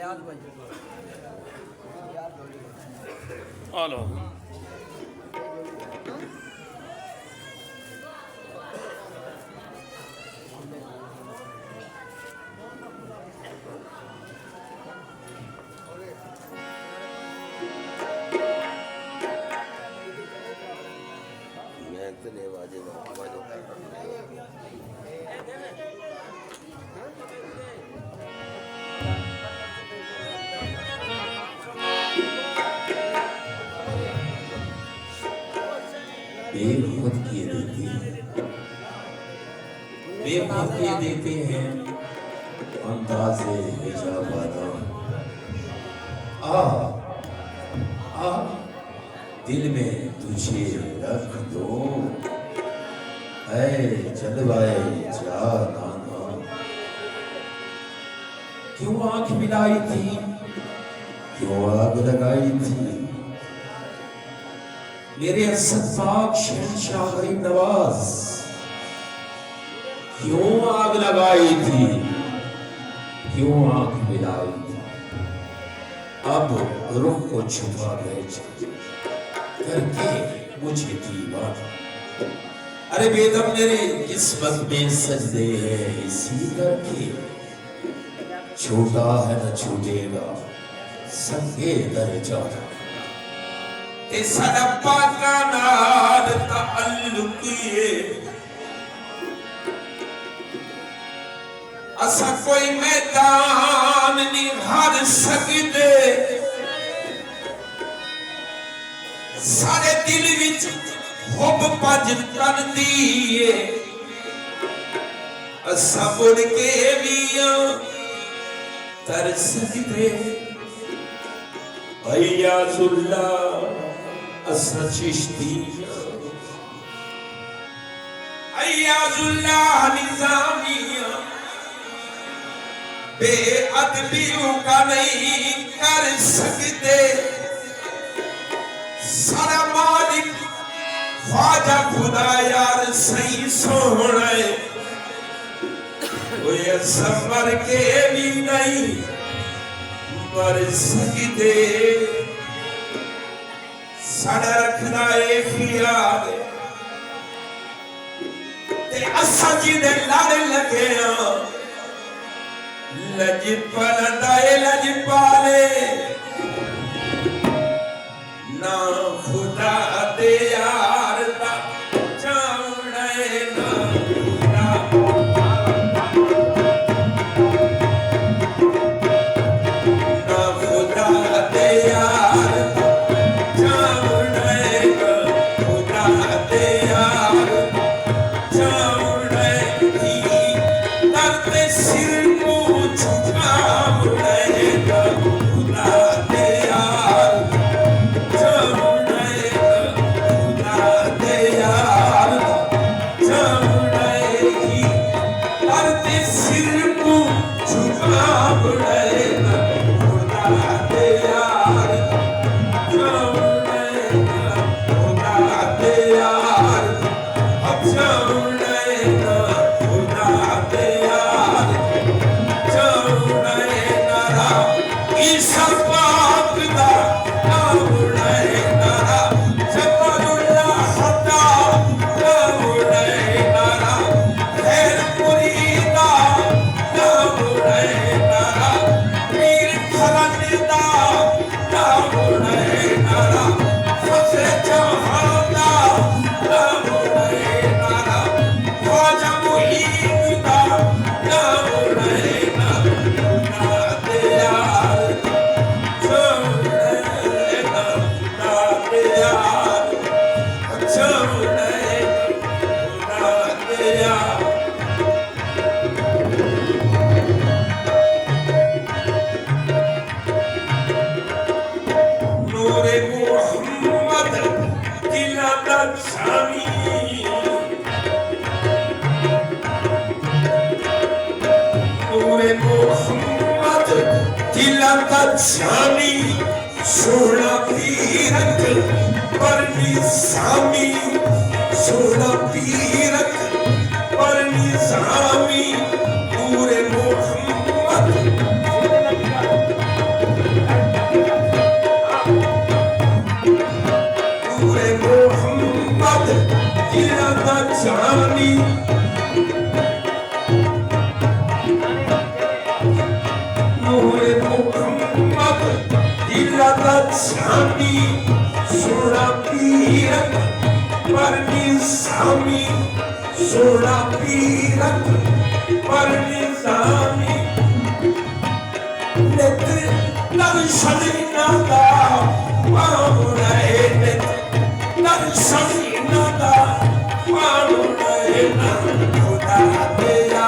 Hello बेखुद किए देते हैं, बेखुद किए देते हैं अंदाज़े हिजाबाना। आ आ दिल में तुझे रख दो ऐ जलवाए जाना। क्यों आंख मिलाई थी, क्यों आग लगाई थी मेरे असफाक शहंशाह गरीब नवाज, क्यों आग लगाई थी, क्यों आंख मिलाई थी। अब रुख को छुपा गए करके मुझे दीवाना। अरे बेदम मेरे किस्मत में सजदे हैं इसी करके, छोटा है न छूटेगा संगे दर्जा। साडा पाका नाल ताल्लुक है, असा कोई मैदान नहीं हार सकते। सारे दिल विच हुब भज करदी है, असा मुड़ के भी कर सकते। अय्याजुल्ला असा चिश्तिया, अय्याजुल्ला निज़ामिया, बेअदबियों का नहीं कर सकते। सारा मालिक ख्वाजा खुदा यार सही सोना है, कोई असमर के भी नहीं मर सकते। साड़ा रखना है ख्याल ते असा जी दे लड़ लगे लजपल दाए लजपाले ना खुदा दे यार दा जाने ना खुदा दे यार जानी सोना पीरक परनी सामी, सोना पीरक परनी सामी पूरे मोहम्मद स्वामी सोना पीरक परनी स्वामी सोना पीरक परनी स्वामी नित दर्शन नादा पाउनाए नित दर्शन नादा पाउनाए खुदा तेरा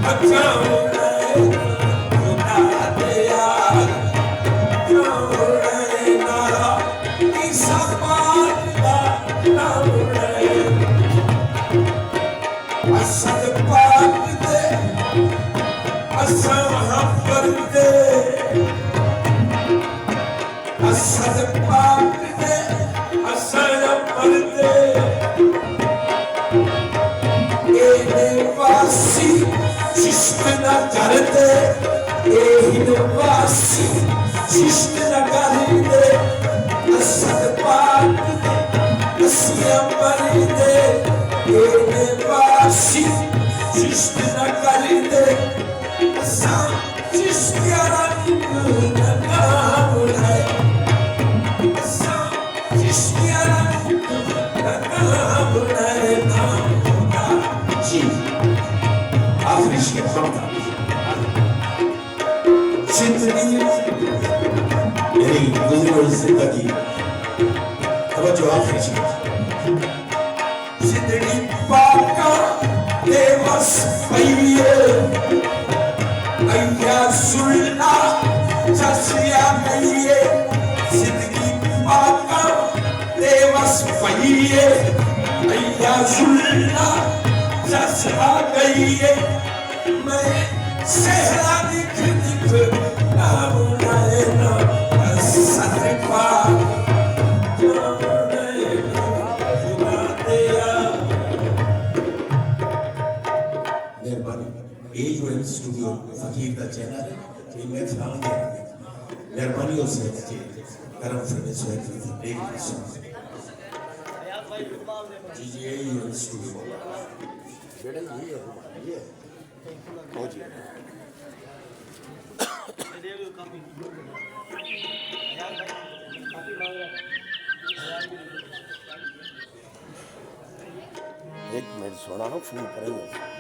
बचाउनाए खुदा तेरा पाउनाए नारा ईसा पादा पाउनाए असद पाक दे असा वहाँ पर दे असद पाक दे असा पर दे ए वासी शिष्ट न कर दे ए वासी शिष्ट न कर दे असद पाक दे असिया पर दे ए वासी शिष्ट न कर दे असा शिष्ट रंग नाम है असा शिष्ट रंग नाम है नाम जी आखिरी शेर समझा जिंदगी मेरी गुजरी हुई जिंदगी तवज्जो आखिरी शेर जिंदगी पाका देवस पईए अय्या सुल्ला चसिया गईए जिंदगी पाका देवस पईए अय्या सुल्ला चसिया गईए मैं सहरा दिख दिख नाम नाए ना सदपा मेहरबानी स्टूडियो फकीर का चैनल है मैं खिलाऊंगा मेहरबानी से करम फरमे जी जी यही स्टूडियो बेटा ये हो जी एक मिनट सुना फोन करेंगे